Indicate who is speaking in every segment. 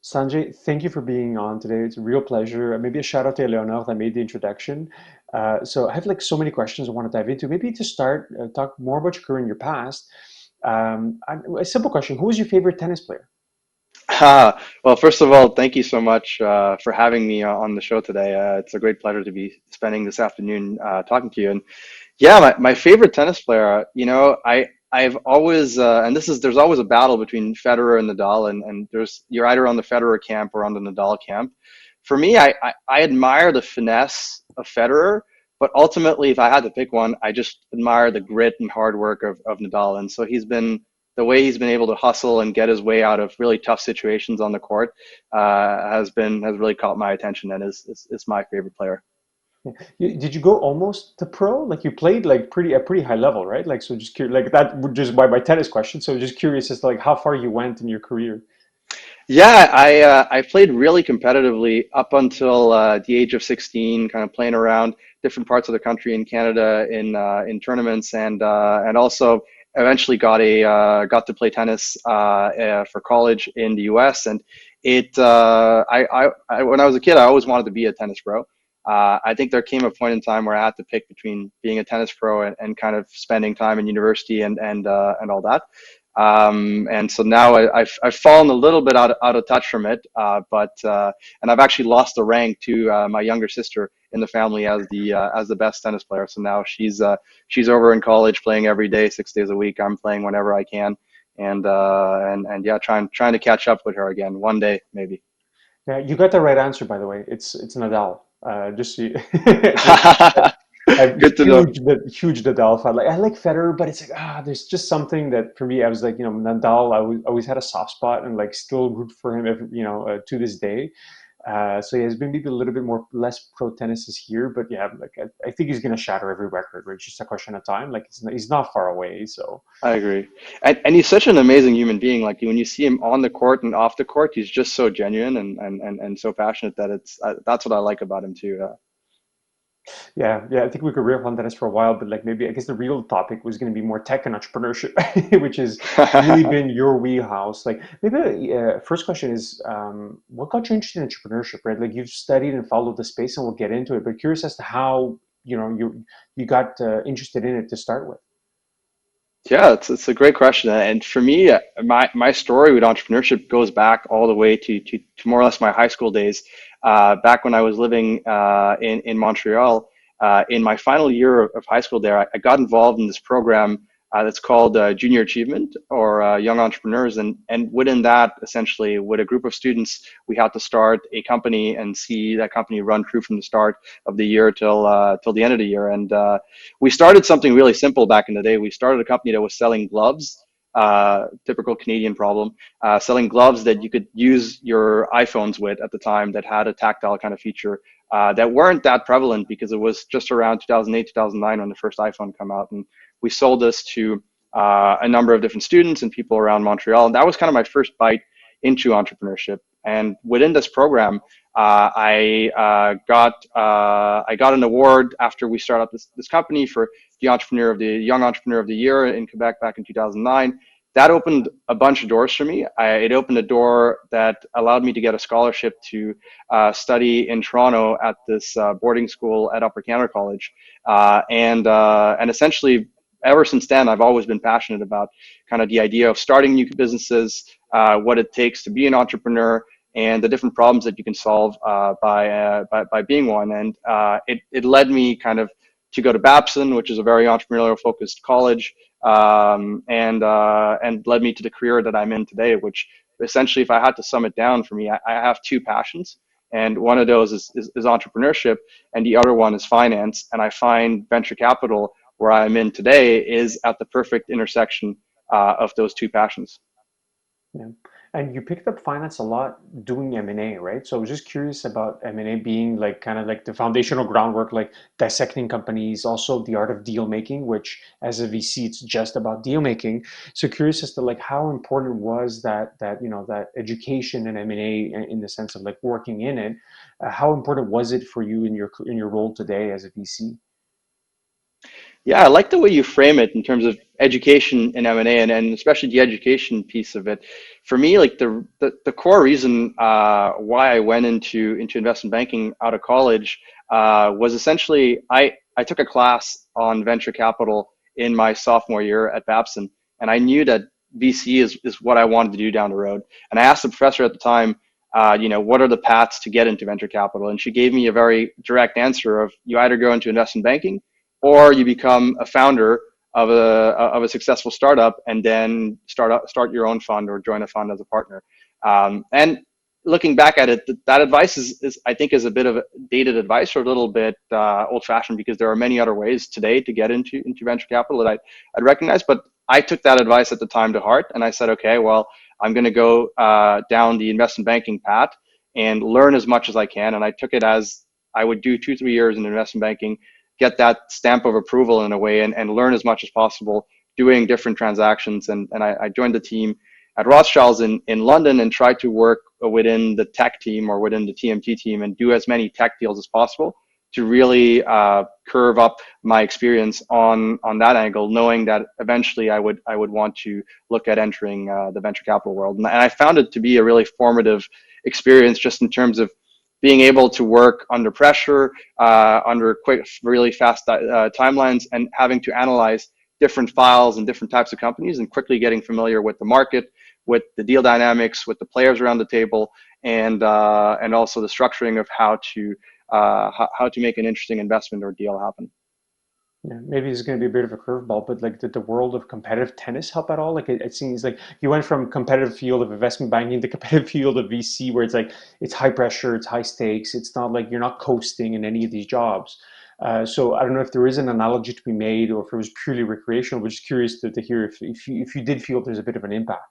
Speaker 1: Sanjay, thank you for being on today. It's a real pleasure. Maybe a shout out to Eleonore that made the introduction. So I have like so many questions I want to dive into. Maybe to start, talk more about your career in your past. A simple question: who was your favorite tennis player?
Speaker 2: Well, first of all, thank you so much for having me on the show today. It's a great pleasure to be spending this afternoon talking to you. And yeah, my favorite tennis player, I've always and there's always a battle between Federer and Nadal, and there's you're either on the Federer camp or on the Nadal camp. For me, I admire the finesse of Federer, but ultimately, if I had to pick one, I just admire the grit and hard work of Nadal. And so the way he's been able to hustle and get his way out of really tough situations on the court has really caught my attention and is my favorite player.
Speaker 1: Yeah. Did you go almost to pro? Like you played like pretty high level, right? Like so, just curious. Like that would just by my tennis question. So just curious as to like how far you went in your career.
Speaker 2: Yeah, I played really competitively up until the age of 16, kind of playing around different parts of the country in Canada in tournaments, and also eventually got to play tennis for college in the U.S. And when I was a kid, I always wanted to be a tennis pro. I think there came a point in time where I had to pick between being a tennis pro and kind of spending time in university and all that. And so now I've fallen a little bit out of touch from it, and I've actually lost the rank to my younger sister in the family as the best tennis player. So now she's over in college playing every day, 6 days a week. I'm playing whenever I can, and yeah, trying to catch up with her again one day maybe.
Speaker 1: Yeah, you got the right answer, by the way. It's Nadal. Just so you, it's like I'm
Speaker 2: Good to know.
Speaker 1: huge Nadal fan. Like I like Federer, but it's like there's just something that for me, I was like, Nadal. Always had a soft spot, and like still root for him, to this day. So yeah, he's been maybe a little bit more less pro tennis is here, but yeah, like I think he's gonna shatter every record. Right? It's just a question of time. Like he's not far away. So
Speaker 2: I agree. And he's such an amazing human being. Like when you see him on the court and off the court, he's just so genuine and so passionate that that's what I like about him too.
Speaker 1: yeah, I think we could riff on tennis for a while, but like maybe I guess the real topic was going to be more tech and entrepreneurship, which has really been your wheelhouse. Like maybe first question is, what got you interested in entrepreneurship, right? Like you've studied and followed the space, and we'll get into it. But curious as to how you got interested in it to start with.
Speaker 2: Yeah, it's a great question. And for me, my story with entrepreneurship goes back all the way to more or less my high school days. Back when I was living in Montreal, in my final year of high school there, I got involved in this program that's called Junior Achievement or Young Entrepreneurs. And within that, essentially, with a group of students, we had to start a company and see that company run through from the start of the year till the end of the year. And we started something really simple back in the day. We started a company that was selling gloves, typical Canadian problem, selling gloves that you could use your iPhones with at the time that had a tactile kind of feature that weren't that prevalent because it was just around 2008, 2009 when the first iPhone came out. And we sold this to a number of different students and people around Montreal. And that was kind of my first bite into entrepreneurship. And within this program, I got an award after we started up this company for the young entrepreneur of the year in Quebec back in 2009. That opened a bunch of doors for me. It opened a door that allowed me to get a scholarship to study in Toronto at this boarding school at Upper Canada College, and essentially ever since then, I've always been passionate about kind of the idea of starting new businesses, what it takes to be an entrepreneur, and the different problems that you can solve by being one. And it led me kind of to go to Babson, which is a very entrepreneurial focused college, and led me to the career that I'm in today. Which essentially, if I had to sum it down for me, I have two passions. And one of those is entrepreneurship, and the other one is finance. And I find venture capital, where I'm in today, is at the perfect intersection of those two passions.
Speaker 1: Yeah. And you picked up finance a lot doing M&A, right? So I was just curious about M&A being like kind of like the foundational groundwork, like dissecting companies, also the art of deal making, which as a VC, it's just about deal making. So curious as to like how important was that education in M&A in the sense of like working in it. How important was it for you in your role today as a VC?
Speaker 2: Yeah, I like the way you frame it in terms of education in M&A, and especially the education piece of it. For me, like the core reason why I went into investment banking out of college was essentially I took a class on venture capital in my sophomore year at Babson, and I knew that VC is what I wanted to do down the road. And I asked the professor at the time, what are the paths to get into venture capital? And she gave me a very direct answer of you either go into investment banking or you become a founder of a successful startup and then start your own fund or join a fund as a partner. And looking back at it, that advice is I think is a bit of dated advice or a little bit old fashioned because there are many other ways today to get into venture capital that I'd recognize. But I took that advice at the time to heart and I said, okay, well, I'm going to go down the investment banking path and learn as much as I can. And I took it as I would do 2, 3 years in investment banking, get that stamp of approval in a way, and learn as much as possible doing different transactions. And I joined the team at Rothschild's in London and tried to work within the tech team or within the TMT team and do as many tech deals as possible to really curve up my experience on that angle, knowing that eventually I would want to look at entering the venture capital world. And I found it to be a really formative experience just in terms of being able to work under pressure, under quick, really fast timelines, and having to analyze different files and different types of companies, and quickly getting familiar with the market, with the deal dynamics, with the players around the table, and also the structuring of how to make an interesting investment or deal happen.
Speaker 1: Yeah, maybe it's going to be a bit of a curveball, but like, did the world of competitive tennis help at all? Like, it seems like you went from competitive field of investment banking to competitive field of VC, where it's like it's high pressure, it's high stakes. It's not like you're not coasting in any of these jobs. So I don't know if there is an analogy to be made, or if it was purely recreational. But just curious to hear if you did feel there's a bit of an impact.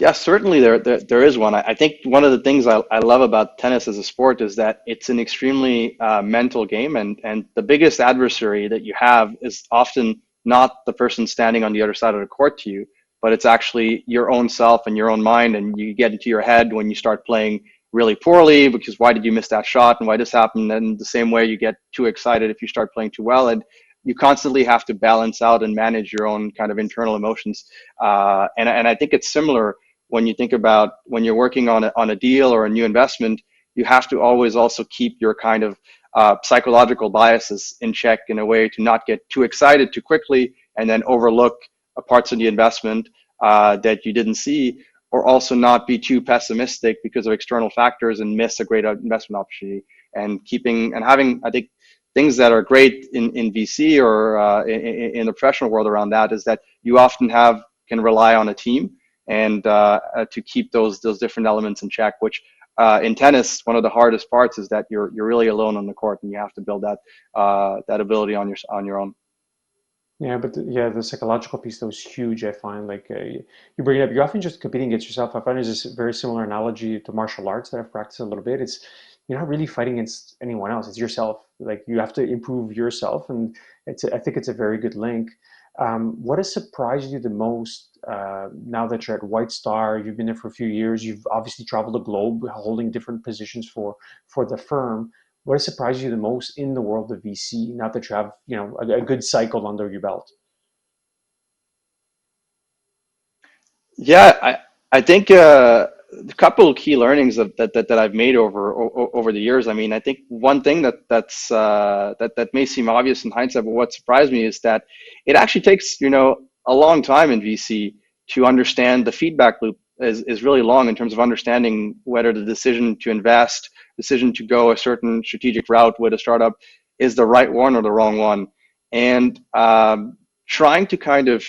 Speaker 2: Yeah, certainly there is one. I think one of the things I love about tennis as a sport is that it's an extremely mental game, and the biggest adversary that you have is often not the person standing on the other side of the court to you, but it's actually your own self and your own mind, and you get into your head when you start playing really poorly because why did you miss that shot and why this happened? And the same way you get too excited if you start playing too well, and you constantly have to balance out and manage your own kind of internal emotions. And I think it's similar when you think about when you're working on a deal or a new investment, you have to always also keep your kind of psychological biases in check in a way to not get too excited too quickly and then overlook parts of the investment that you didn't see, or also not be too pessimistic because of external factors and miss a great investment opportunity. And keeping and having, I think, things that are great in VC or in the professional world around that is that you often can rely on a team and to keep those different elements in check. Which in tennis, one of the hardest parts is that you're really alone on the court, and you have to build that ability on your own.
Speaker 1: Yeah, but yeah, the psychological piece though is huge. I find like you bring it up, you're often just competing against yourself. I find there's this very similar analogy to martial arts that I've practiced a little bit. It's you're not really fighting against anyone else. It's yourself. Like you have to improve yourself, and I think it's a very good link. What has surprised you the most now that you're at White Star? You've been there for a few years. You've obviously traveled the globe, holding different positions for the firm. What has surprised you the most in the world of VC, now that you have, a good cycle under your belt?
Speaker 2: Yeah, I think a couple of key learnings that I've made over the years. I mean, I think one thing that may seem obvious in hindsight, but what surprised me is that it actually takes a long time in VC to understand the feedback loop is really long in terms of understanding whether the decision to invest, decision to go a certain strategic route with a startup is the right one or the wrong one, and trying to kind of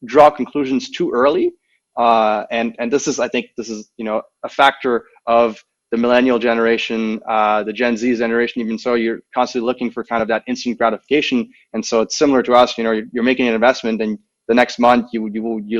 Speaker 2: draw conclusions too early. And this is, I think, this is a factor of the millennial generation, the Gen Z generation. Even so, you're constantly looking for kind of that instant gratification, and so it's similar to us. You're making an investment, and the next month you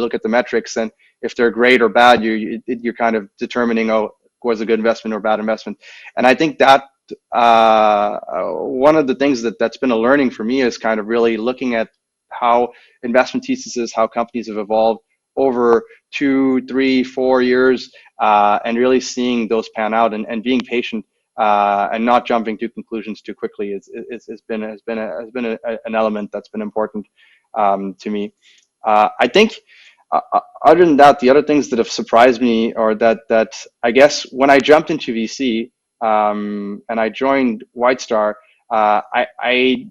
Speaker 2: look at the metrics, and if they're great or bad, you're kind of determining, oh, was a good investment or bad investment. And I think that one of the things that's been a learning for me is kind of really looking at how investment theses, how companies have evolved over 2, 3, 4 years, and really seeing those pan out and being patient and not jumping to conclusions too quickly has been an element that's been important. to me. I think other than that, the other things that have surprised me, or that I guess when I jumped into VC and I joined WhiteStar, I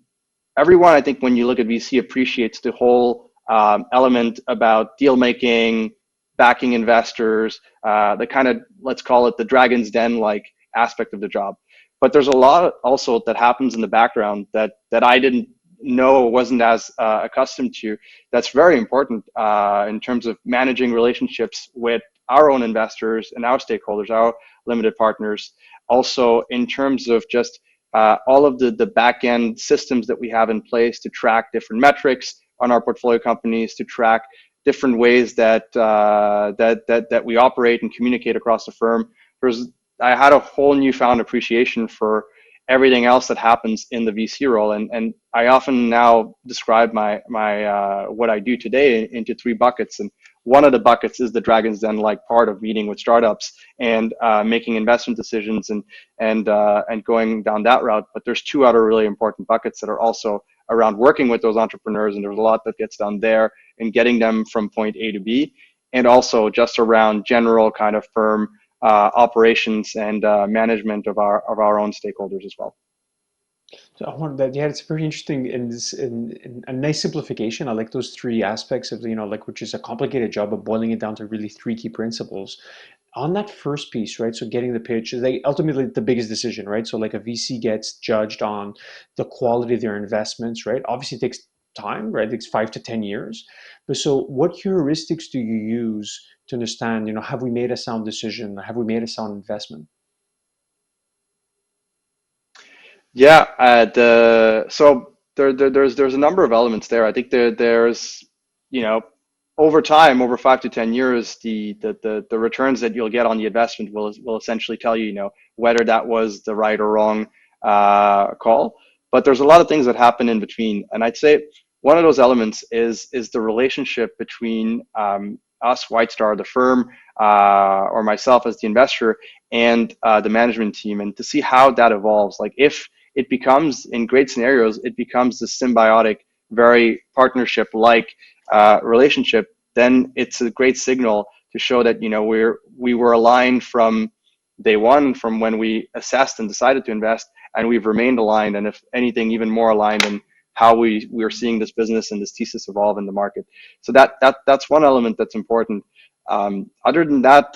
Speaker 2: everyone, I think, when you look at VC, appreciates the whole element about deal making, backing investors, the kind of, let's call it the Dragon's Den like aspect of the job. But there's a lot also that happens in the background that I didn't know, wasn't as accustomed to. That's very important in terms of managing relationships with our own investors and our stakeholders, our limited partners. Also, in terms of just all of the back end systems that we have in place to track different metrics on our portfolio companies, to track different ways that we operate and communicate across the firm. There's I had a whole newfound appreciation for everything else that happens in the VC role, and I often now describe my what I do today into three buckets. And one of the buckets is the Dragon's Den like part of meeting with startups and making investment decisions and going down that route. But there's two other really important buckets that are also around working with those entrepreneurs, and there's a lot that gets done there in getting them from point A to B, and also just around general kind of firm operations and management of our own stakeholders as well.
Speaker 1: So I wanted that. Yeah, it's very interesting in this in a nice simplification. I like those three aspects of like which is a complicated job of boiling it down to really three key principles. On that first piece, right? So getting the pitch is like ultimately the biggest decision, right? So like a VC gets judged on the quality of their investments, right? Obviously, it takes time, right? It takes 5 to 10 years. But so, what heuristics do you use to understand? Have we made a sound decision? Have we made a sound investment?
Speaker 2: Yeah, so there's a number of elements there. I think there's you know over time, over 5 to 10 years, the returns that you'll get on the investment will essentially tell you, whether that was the right or wrong call. But there's a lot of things that happen in between, and I'd say one of those elements is the relationship between us, WhiteStar, the firm, or myself as the investor, and the management team, and to see how that evolves. Like if it becomes, in great scenarios, it becomes this symbiotic, very partnership-like relationship, then it's a great signal to show that we were aligned from day one, from when we assessed and decided to invest, and we've remained aligned, and if anything, even more aligned in how we are seeing this business and this thesis evolve in the market. So that's one element that's important. Other than that,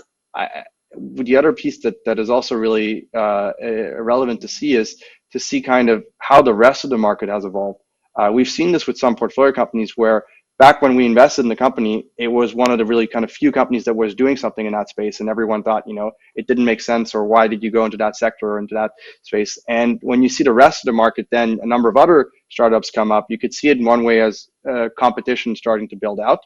Speaker 2: the other piece that is also really relevant to see is to see kind of how the rest of the market has evolved. We've seen this with some portfolio companies where back when we invested in the company, it was one of the really kind of few companies that was doing something in that space, and everyone thought, it didn't make sense, or why did you go into that sector or into that space? And when you see the rest of the market, then a number of other startups come up. You could see it in one way as competition starting to build out,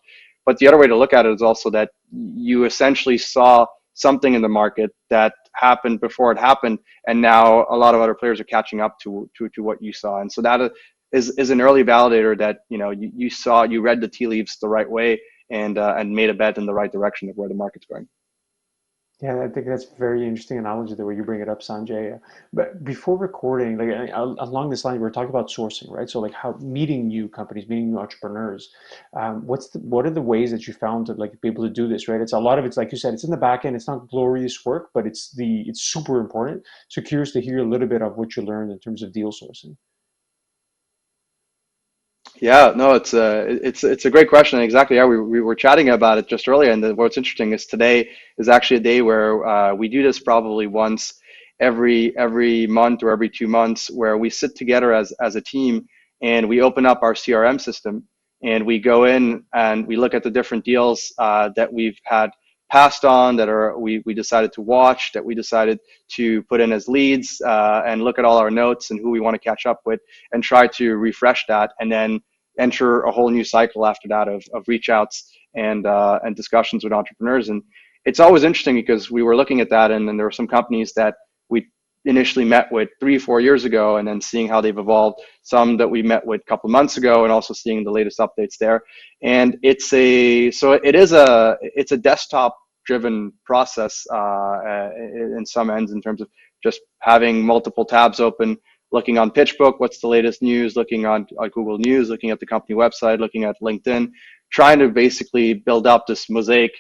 Speaker 2: but the other way to look at it is also that you essentially saw something in the market that happened before it happened, and now a lot of other players are catching up to what you saw. And so that is an early validator that you read the tea leaves the right way, and made a bet in the right direction of where the market's going.
Speaker 1: Yeah, I think that's a very interesting analogy the way you bring it up, Sanjay. But before recording, like along this line, we were talking about sourcing, right? So like how meeting new companies, meeting new entrepreneurs. What are the ways that you found to like be able to do this, right? It's a lot of it's like you said, it's in the back end. It's not glorious work, but it's super important. So curious to hear a little bit of what you learned in terms of deal sourcing.
Speaker 2: Yeah, no, it's a great question. Exactly. Yeah, we were chatting about it just earlier, and what's interesting is today is actually a day where we do this probably once every month or every 2 months, where we sit together as a team, and we open up our CRM system, and we go in and we look at the different deals that we've had passed on, that we decided to watch, that we decided to put in as leads, and look at all our notes and who we want to catch up with, and try to refresh that, and then enter a whole new cycle after that of reach outs and discussions with entrepreneurs. And it's always interesting because we were looking at that, and then there were some companies that we initially met with 3 or 4 years ago, and then seeing how they've evolved, some that we met with a couple of months ago, and also seeing the latest updates there. And it's a desktop driven process in some ends, in terms of just having multiple tabs open looking on PitchBook, what's the latest news, looking on Google News, looking at the company website, looking at LinkedIn, trying to basically build up this mosaic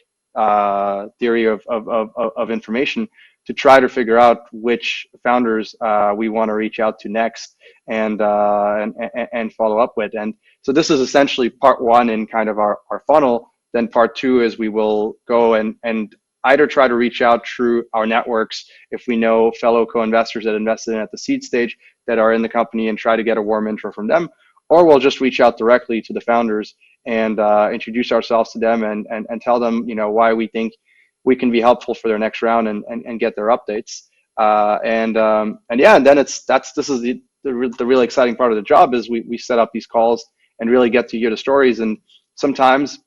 Speaker 2: theory of information to try to figure out which founders we want to reach out to next and follow up with. And so this is essentially part one in kind of our funnel. Then part two is we will go and either try to reach out through our networks if we know fellow co-investors that invested in at the seed stage that are in the company and try to get a warm intro from them, or we'll just reach out directly to the founders and introduce ourselves to them and tell them, you know, why we think we can be helpful for their next round and get their updates. And yeah, and then this is the really exciting part of the job is we set up these calls and really get to hear the stories. And sometimes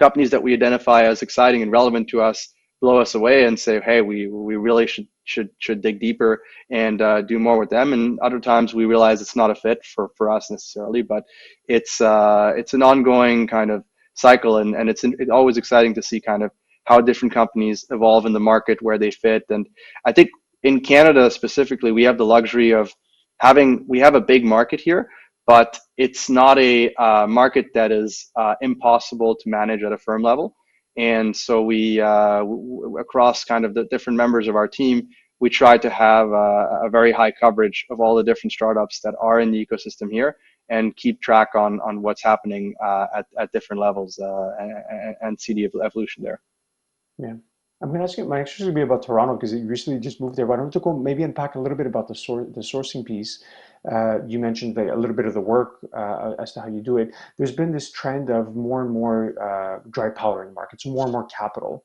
Speaker 2: companies that we identify as exciting and relevant to us blow us away and say, hey, we really should dig deeper and do more with them. And other times we realize it's not a fit for us necessarily, but it's an ongoing kind of cycle, and it's always exciting to see kind of how different companies evolve in the market, where they fit. And I think in Canada specifically, we have the luxury of we have a big market here, but it's not a market that is impossible to manage at a firm level. And so we, across kind of the different members of our team, we try to have a very high coverage of all the different startups that are in the ecosystem here and keep track on what's happening at different levels and see the evolution there.
Speaker 1: Yeah. I'm going to ask you, my next question is going to be about Toronto because you recently just moved there. But I want to go maybe unpack a little bit about the sourcing piece. You mentioned a little bit of the work as to how you do it. There's been this trend of more and more dry powder in the markets, more and more capital.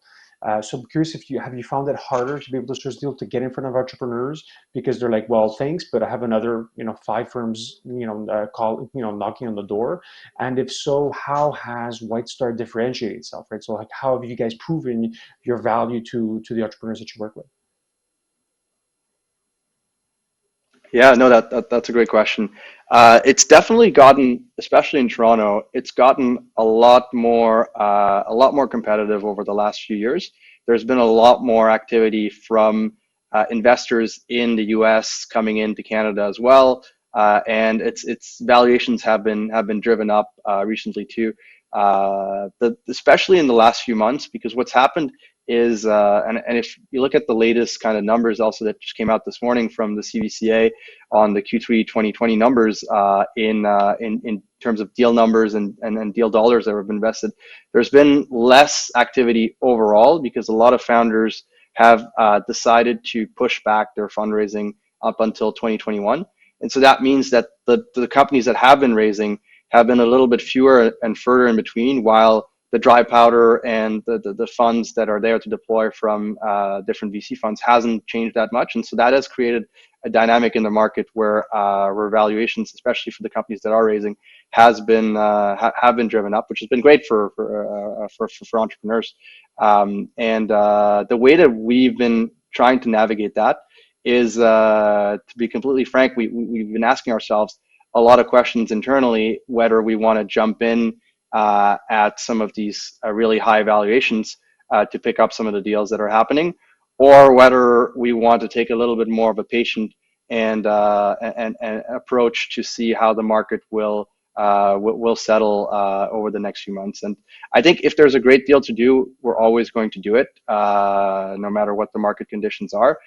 Speaker 1: So I'm curious if you found it harder to be able to source deal to get in front of entrepreneurs because they're like, well, thanks, but I have another, five firms, knocking on the door. And if so, how has WhiteStar differentiated itself, right? So like, how have you guys proven your value to the entrepreneurs that you work with?
Speaker 2: Yeah, no, that's a great question. It's definitely gotten, especially in Toronto, it's gotten a lot more competitive over the last few years. There's been a lot more activity from investors in the U.S. coming into Canada as well, and its valuations have been driven up recently too, especially in the last few months. Because what's happened is, and if you look at the latest kind of numbers also that just came out this morning from the CBCA on the Q3 2020 numbers in terms of deal numbers and deal dollars that have been invested, there's been less activity overall because a lot of founders have decided to push back their fundraising up until 2021. And so that means that the companies that have been raising have been a little bit fewer and further in between, while the dry powder and the funds that are there to deploy from different VC funds hasn't changed that much. And so that has created a dynamic in the market where valuations, especially for the companies that are raising, have been driven up, which has been great for entrepreneurs. And the way that we've been trying to navigate that is, to be completely frank, we've been asking ourselves a lot of questions internally, whether we want to jump in at some of these really high valuations to pick up some of the deals that are happening, or whether we want to take a little bit more of a patient and approach to see how the market will settle over the next few months. And I think if there's a great deal to do, we're always going to do it, no matter what the market conditions are.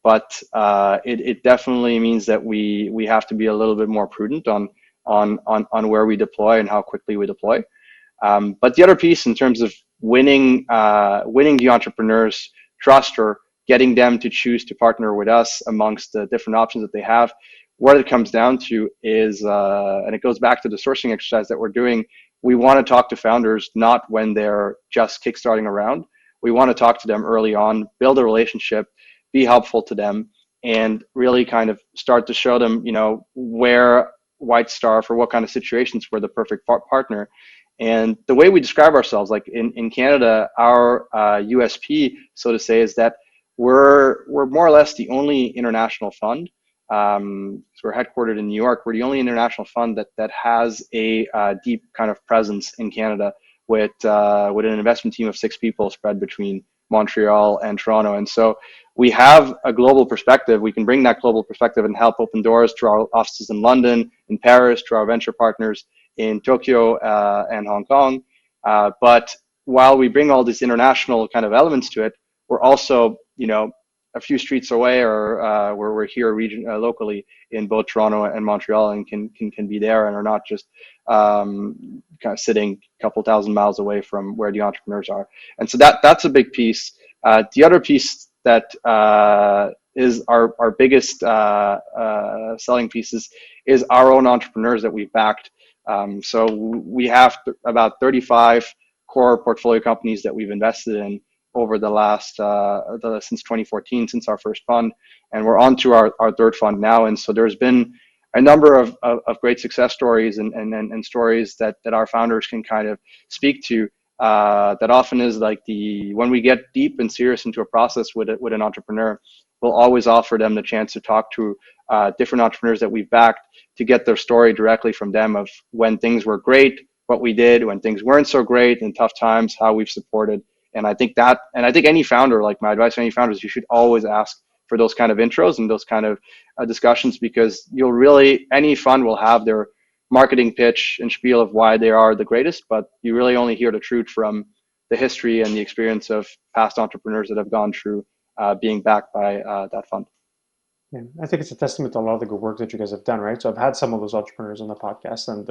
Speaker 2: But it definitely means that we have to be a little bit more prudent on where we deploy and how quickly we deploy. But the other piece in terms of winning the entrepreneurs' trust or getting them to choose to partner with us amongst the different options that they have, what it comes down to is, and it goes back to the sourcing exercise that we're doing, we want to talk to founders not when they're just kickstarting around. We want to talk to them early on, build a relationship, be helpful to them, and really kind of start to show them, where WhiteStar, for what kind of situations, we're the perfect partner. And the way we describe ourselves, like in Canada, our USP, so to say, is that we're more or less the only international fund. So we're headquartered in New York. We're the only international fund that has a deep kind of presence in Canada with an investment team of 6 people spread between Montreal, and Toronto. And so we have a global perspective. We can bring that global perspective and help open doors to our offices in London, in Paris, to our venture partners in Tokyo and Hong Kong. But while we bring all these international kind of elements to it, we're also, a few streets away, or we're here locally in both Toronto and Montreal, and can be there, and are not just kind of sitting a couple thousand miles away from where the entrepreneurs are. And so that's a big piece. The other piece that is our biggest selling pieces is our own entrepreneurs that we've backed. So we have about 35 core portfolio companies that we've invested in over the last since 2014, since our first fund, and we're on to our third fund now. And so there's been a number of great success stories and stories that our founders can kind of speak to. That often is like when we get deep and serious into a process with an entrepreneur, we'll always offer them the chance to talk to different entrepreneurs that we've backed, to get their story directly from them of when things were great, what we did, when things weren't so great, in tough times, how we've supported. And I think any founder, like my advice to any founders, you should always ask for those kind of intros and those kind of discussions, because any fund will have their marketing pitch and spiel of why they are the greatest, but you really only hear the truth from the history and the experience of past entrepreneurs that have gone through being backed by that fund.
Speaker 1: Yeah, I think it's a testament to a lot of the good work that you guys have done, right? So I've had some of those entrepreneurs on the podcast, and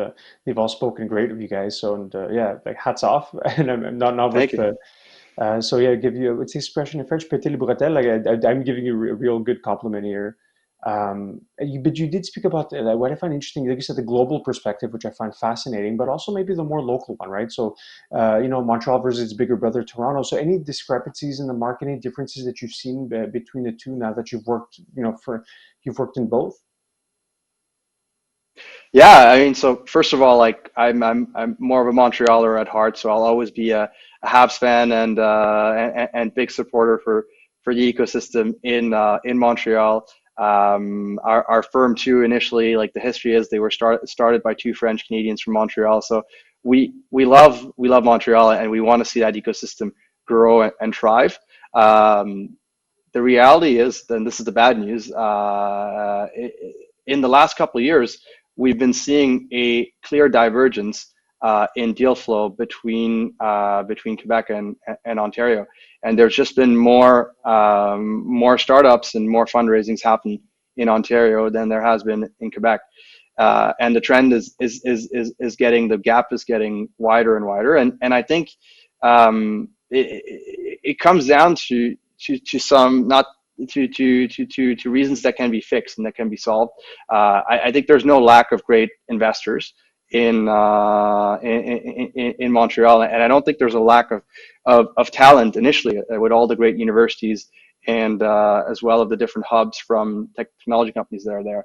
Speaker 1: they've all spoken great of you guys. So, and yeah, like hats off. And I'm not with
Speaker 2: Thank you.
Speaker 1: the. So yeah, give you what's the expression in French? Péter les bretelles. Like I'm giving you a real good compliment here. But you did speak about what I find interesting, like you said, the global perspective, which I find fascinating, but also maybe the more local one, right? So, Montreal versus its bigger brother, Toronto. So, any discrepancies in the marketing differences that you've seen between the two now that you've worked, you've worked in both?
Speaker 2: Yeah, I mean, so first of all, like I'm more of a Montrealer at heart, so I'll always be a Habs fan and big supporter for the ecosystem in Montreal. Our firm too, initially, like the history is, they were started by two French Canadians from Montreal. So we love Montreal, and we want to see that ecosystem grow and thrive. The reality is, and this is the bad news, in the last couple of years, we've been seeing a clear divergence in deal flow between Quebec and Ontario, and there's just been more startups and more fundraisings happen in Ontario than there has been in Quebec, and the trend is getting, the gap is getting wider and wider, and I think it comes down to some, not to reasons that can be fixed and that can be solved. I think there's no lack of great investors in Montreal, and I don't think there's a lack of talent initially with all the great universities and as well of the different hubs from technology companies that are there.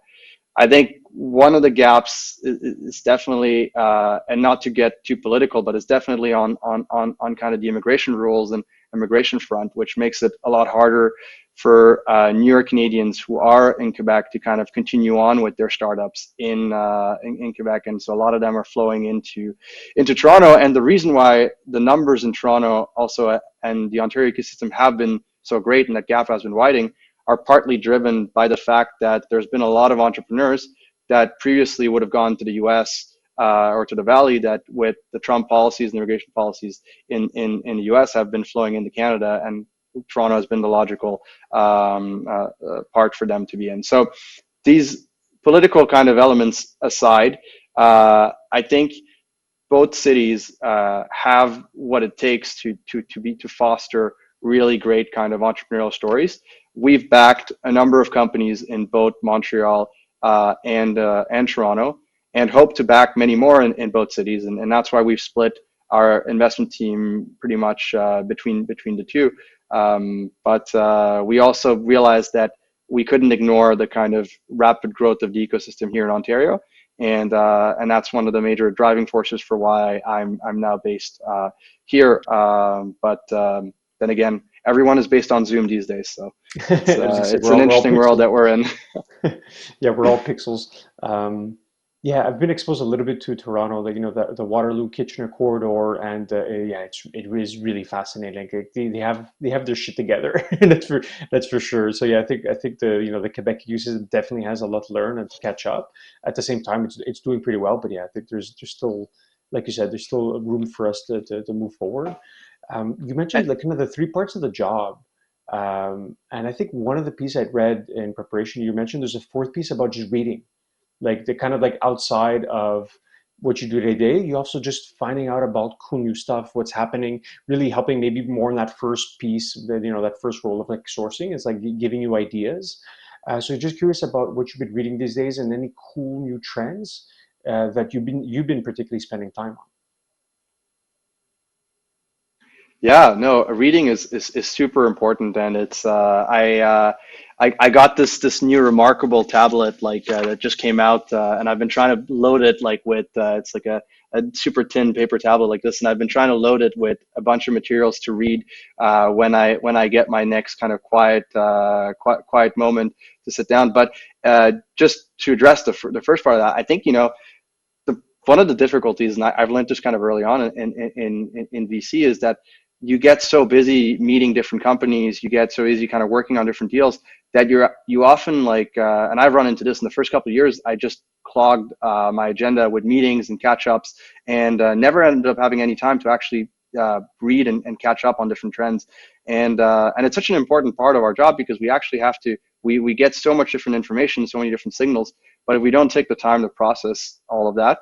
Speaker 2: I think one of the gaps is definitely, and not to get too political, but it's definitely on kind of the immigration rules and immigration front, which makes it a lot harder for newer Canadians who are in Quebec to kind of continue on with their startups in Quebec, and so a lot of them are flowing into Toronto. And the reason why the numbers in Toronto also and the Ontario ecosystem have been so great and that gap has been widening are partly driven by the fact that there's been a lot of entrepreneurs that previously would have gone to the US or to the Valley, that with the Trump policies and immigration policies in the US have been flowing into Canada, and Toronto has been the logical part for them to be in. So these political kind of elements aside, I think both cities have what it takes to foster really great kind of entrepreneurial stories. We've backed a number of companies in both Montreal and Toronto, and hope to back many more in both cities. And that's why we've split our investment team pretty much between the two. But we also realized that we couldn't ignore the kind of rapid growth of the ecosystem here in Ontario, and that's one of the major driving forces for why I'm now based here. But then again, everyone is based on Zoom these days, so
Speaker 1: As you said,
Speaker 2: it's an
Speaker 1: we're all
Speaker 2: interesting world
Speaker 1: pixels.
Speaker 2: that we're in.
Speaker 1: Yeah, we're all pixels. Yeah, I've been exposed a little bit to Toronto, like the Waterloo Kitchener corridor, and yeah, it is really fascinating. Like, they have their shit together, that's for sure. So yeah, I think the Quebec uses definitely has a lot to learn and to catch up. At the same time, it's doing pretty well, but yeah, I think there's still, like you said, there's still room for us to move forward. You mentioned like kind of the three parts of the job. And I think one of the pieces I'd read in preparation, you mentioned there's a fourth piece about just reading, like the kind of like outside of what you do day to day, you also just finding out about cool new stuff, what's happening, really helping maybe more in that first piece, that first role of like sourcing is like giving you ideas. So just curious about what you've been reading these days and any cool new trends that you've been particularly spending time on.
Speaker 2: Yeah, no, reading is super important, and it's I got this new remarkable tablet like that just came out, and I've been trying to load it like with it's like a super thin paper tablet like this, and I've been trying to load it with a bunch of materials to read when I get my next kind of quiet moment to sit down. But just to address the first part of that, I think one of the difficulties, and I've learned this kind of early on in VC, is that you get so busy meeting different companies, you get so busy kind of working on different deals that you often like, and I've run into this in the first couple of years. I just clogged my agenda with meetings and catch ups, and never ended up having any time to actually read and catch up on different trends. And it's such an important part of our job because we actually have to. We get so much different information, so many different signals, but if we don't take the time to process all of that,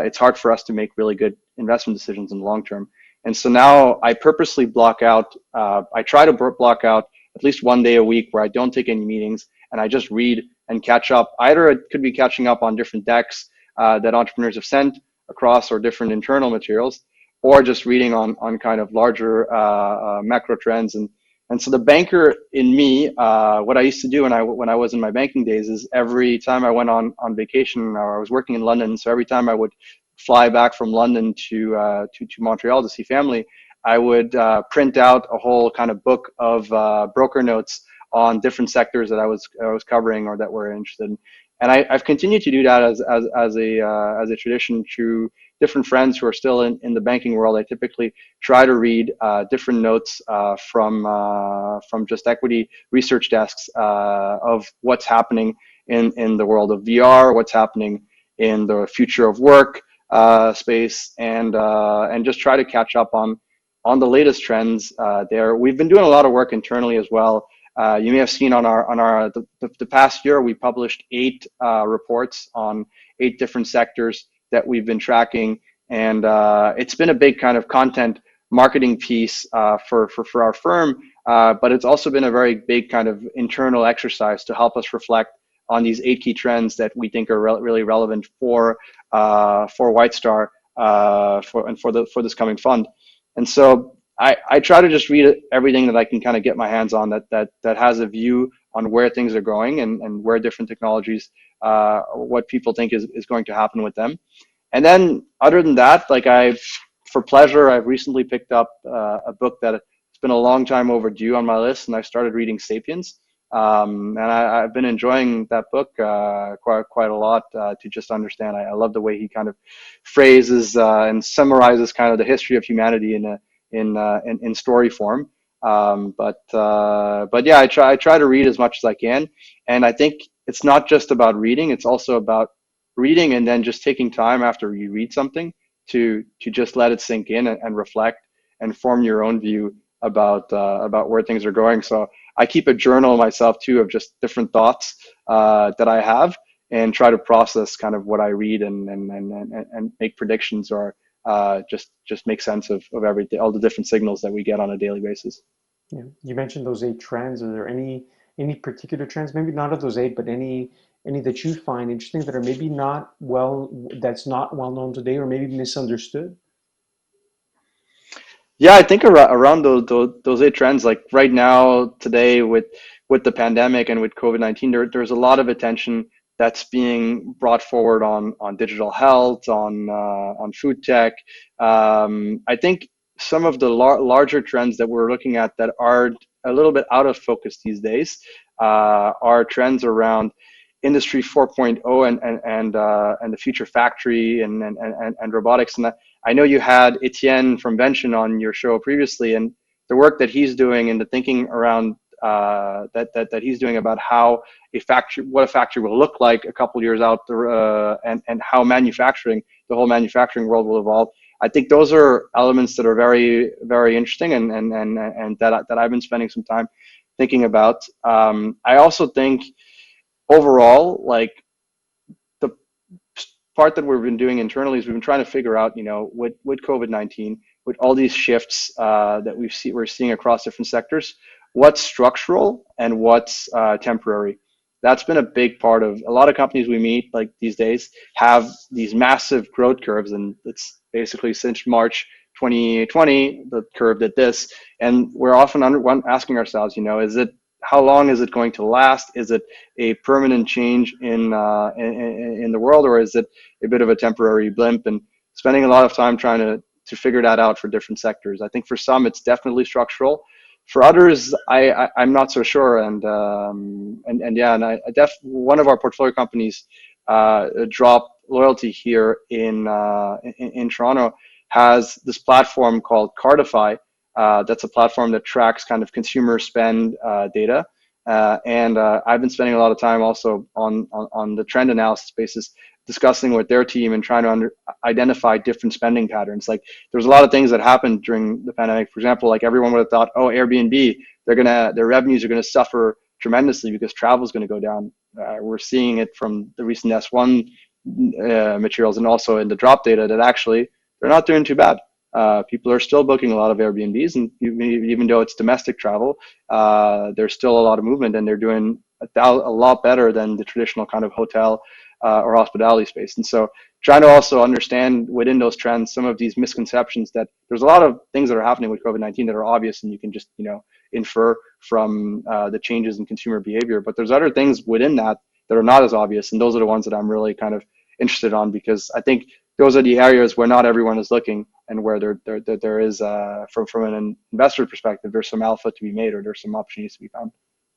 Speaker 2: it's hard for us to make really good investment decisions in the long term. And so now I purposely block out, I try to block out at least one day a week where I don't take any meetings and I just read and catch up. Either it could be catching up on different decks that entrepreneurs have sent across or different internal materials, or just reading on kind of larger macro trends. And so the banker in me, what I used to do when I was in my banking days is every time I went on vacation or I was working in London, so every time I would fly back from London to Montreal to see family, I would print out a whole kind of book of broker notes on different sectors that I was covering or that we're interested in. And I've continued to do that as a tradition through different friends who are still in the banking world. I typically try to read different notes from just equity research desks of what's happening in the world of VR, what's happening in the future of work space, and just try to catch up on the latest trends there. We've been doing a lot of work internally as well. You may have seen on the past year we published 8 reports on 8 different sectors that we've been tracking, and it's been a big kind of content marketing piece for our firm, but it's also been a very big kind of internal exercise to help us reflect on these 8 key trends that we think are really relevant for WhiteStar for this coming fund. And so I try to just read everything that I can kind of get my hands on that has a view on where things are going and where different technologies, what people think is going to happen with them. And then other than that, for pleasure, I've recently picked up a book that it's been a long time overdue on my list, and I started reading *Sapiens*. And I've been enjoying that book quite a lot to just understand. I love the way he kind of phrases and summarizes kind of the history of humanity in story form. But yeah, I try to read as much as I can, and I think it's not just about reading; it's also about reading and then just taking time after you read something to just let it sink in and reflect and form your own view about where things are going. So I keep a journal myself too of just different thoughts that I have and try to process kind of what I read and make predictions or just make sense of everything, all the different signals that we get on a daily basis.
Speaker 1: Yeah. You mentioned those 8 trends. Are there any particular trends, maybe not of those 8, but any that you find interesting that are maybe not well that's not well known today or maybe misunderstood?
Speaker 2: Yeah, I think around those 8 trends, like right now, today with the pandemic and with COVID-19, there's a lot of attention that's being brought forward on digital health, on food tech. I think some of the larger trends that we're looking at that are a little bit out of focus these days are trends around Industry 4.0 and the future factory and robotics. And I know you had Etienne from Vention on your show previously, and the work that he's doing and the thinking around that he's doing about how what a factory will look like a couple years out, and how the whole manufacturing world will evolve. I think those are elements that are very, very interesting, and that I've been spending some time thinking about. I also think overall, like the part that we've been doing internally is we've been trying to figure out, with COVID-19, with all these shifts that we're seeing across different sectors, what's structural and what's temporary. That's been a big part of a lot of companies we meet like these days have these massive growth curves, and it's basically since March 2020 the curve did this, and we're often asking ourselves, is it how long is it going to last? Is it a permanent change in the world, or is it a bit of a temporary blimp? And spending a lot of time trying to figure that out for different sectors. I think for some it's definitely structural. For others, I'm not so sure. And yeah, and one of our portfolio companies, Drop Loyalty here in Toronto, has this platform called Cardify. That's a platform that tracks kind of consumer spend data. And I've been spending a lot of time also on the trend analysis basis, discussing with their team and trying to identify different spending patterns. Like there's a lot of things that happened during the pandemic. For example, like everyone would have thought, oh, Airbnb, their revenues are going to suffer tremendously because travel is going to go down. We're seeing it from the recent S1 materials and also in the drop data that actually they're not doing too bad. People are still booking a lot of Airbnbs, and even though it's domestic travel, there's still a lot of movement, and they're doing a lot better than the traditional kind of hotel or hospitality space. And so trying to also understand within those trends some of these misconceptions, that there's a lot of things that are happening with COVID-19 that are obvious and you can just infer from the changes in consumer behavior, but there's other things within that that are not as obvious, and those are the ones that I'm really kind of interested on, because I think those are the areas where not everyone is looking, and where there is from an investor perspective, there's some alpha to be made, or there's some opportunities to be found.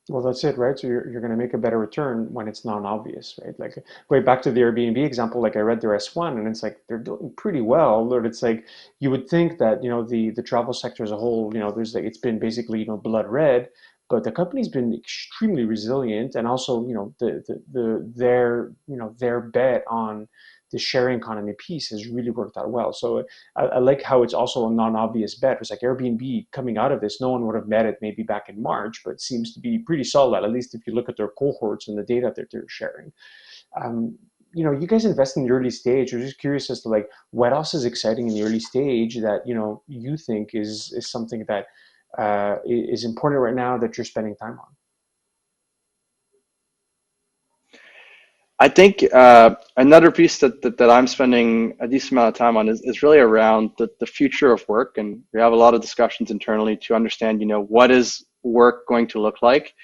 Speaker 1: Well, that's it, right? So you're going to make a better return when it's non-obvious, right? Like going back to the Airbnb example, like I read their S1 and it's like they're doing pretty well, but it's like you would think that, the travel sector as a whole, there's like it's been basically, blood red, but the company's been extremely resilient, and also, their bet on the sharing economy piece has really worked out well. So I like how it's also a non-obvious bet. It's like Airbnb coming out of this, no one would have bet it maybe back in March, but it seems to be pretty solid, at least if you look at their cohorts and the data that they're sharing. Um, you guys invest in the early stage. I'm just curious as to like what else is exciting in the early stage that you think is something that is important right now that you're spending time on.
Speaker 2: I think another piece that I'm spending a decent amount of time on is really around the future of work. And we have a lot of discussions internally to understand, what is work going to look like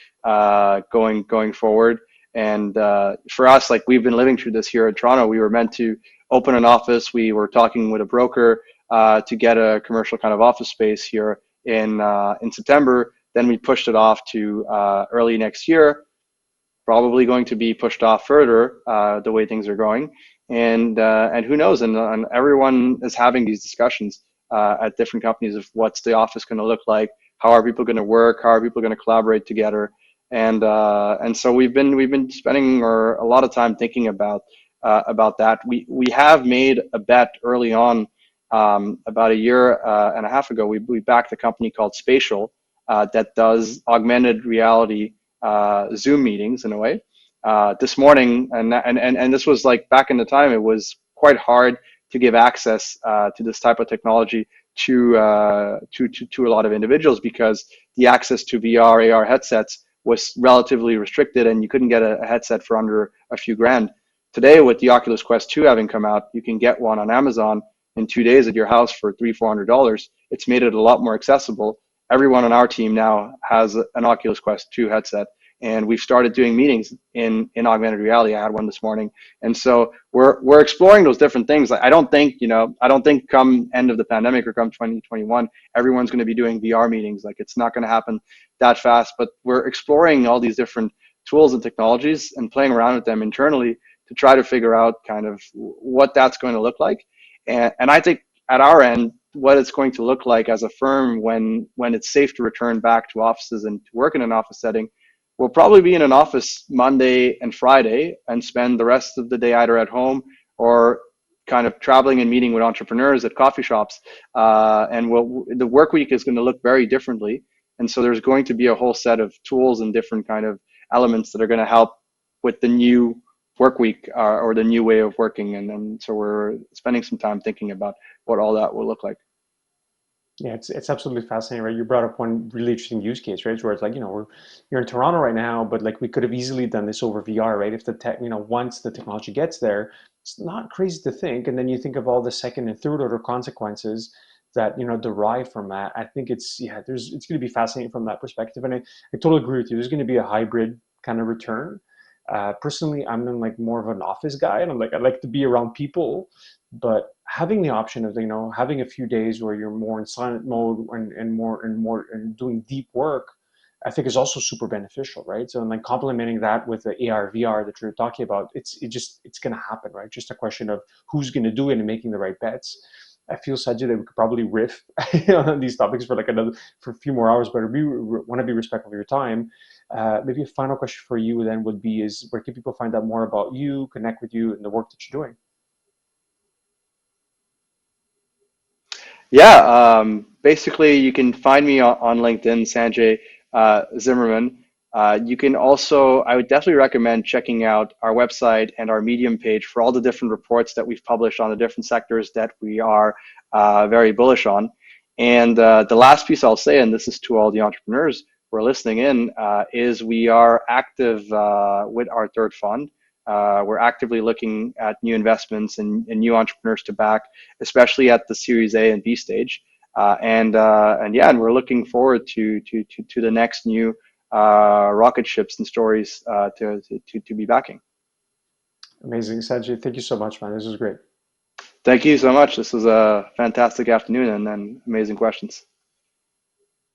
Speaker 2: going forward. And for us, like we've been living through this here in Toronto. We were meant to open an office. We were talking with a broker to get a commercial kind of office space here in September. Then we pushed it off to early next year, probably going to be pushed off further the way things are going, and who knows? And everyone is having these discussions at different companies of what's the office going to look like, how are people going to work, how are people going to collaborate together, and so we've been spending a lot of time thinking about that. We have made a bet early on, about a year and a half ago. We backed a company called Spatial that does augmented reality Zoom meetings in a way. This morning, and this was like back in the time, it was quite hard to give access to this type of technology to a lot of individuals, because the access to VR, AR headsets was relatively restricted, and you couldn't get a headset for under a few grand. Today, with the Oculus Quest 2 having come out, you can get one on Amazon in 2 days at your house for $300-400. It's made it a lot more accessible. Everyone on our team now has an Oculus Quest 2 headset, and we've started doing meetings in augmented reality. I had one this morning, and so we're exploring those different things. I don't think come end of the pandemic or come 2021, everyone's going to be doing VR meetings. Like it's not going to happen that fast. But we're exploring all these different tools and technologies and playing around with them internally to try to figure out kind of what that's going to look like. And I think at our end, what it's going to look like as a firm when it's safe to return back to offices and to work in an office setting, we'll probably be in an office Monday and Friday and spend the rest of the day either at home or kind of traveling and meeting with entrepreneurs at coffee shops. And the work week is going to look very differently. And so there's going to be a whole set of tools and different kind of elements that are going to help with the new work week or the new way of working. And then so we're spending some time thinking about what all that will look like.
Speaker 1: Yeah, it's absolutely fascinating, right? You brought up one really interesting use case, right? Where it's like, you're in Toronto right now, but like we could have easily done this over VR, right? If the tech, once the technology gets there, it's not crazy to think. And then you think of all the second and third order consequences that, derive from that. I think it's going to be fascinating from that perspective. And I totally agree with you. There's going to be a hybrid kind of return. Personally, I'm in like more of an office guy, and I like to be around people, but having the option of having a few days where you're more in silent mode and doing deep work, I think is also super beneficial, right? So and like complementing that with the AR VR that you're talking about, it's going to happen, right? Just a question of who's going to do it and making the right bets. I feel, Sajid, that we could probably riff on these topics for for a few more hours, but we want to be respectful of your time. Maybe a final question for you then would be: is where can people find out more about you, connect with you, and the work that you're doing?
Speaker 2: Yeah, basically, you can find me on LinkedIn, Sanjay Zimmermann. You can also, I would definitely recommend checking out our website and our Medium page for all the different reports that we've published on the different sectors that we are very bullish on. And the last piece I'll say, and this is to all the entrepreneurs who are listening in, is we are active with our third fund. We're actively looking at new investments and new entrepreneurs to back, especially at the Series A and B stage. And yeah, and we're looking forward to the next new rocket ships and stories to be backing.
Speaker 1: Amazing, Sajid. Thank you so much, man. This was great.
Speaker 2: Thank you so much. This was a fantastic afternoon and amazing questions.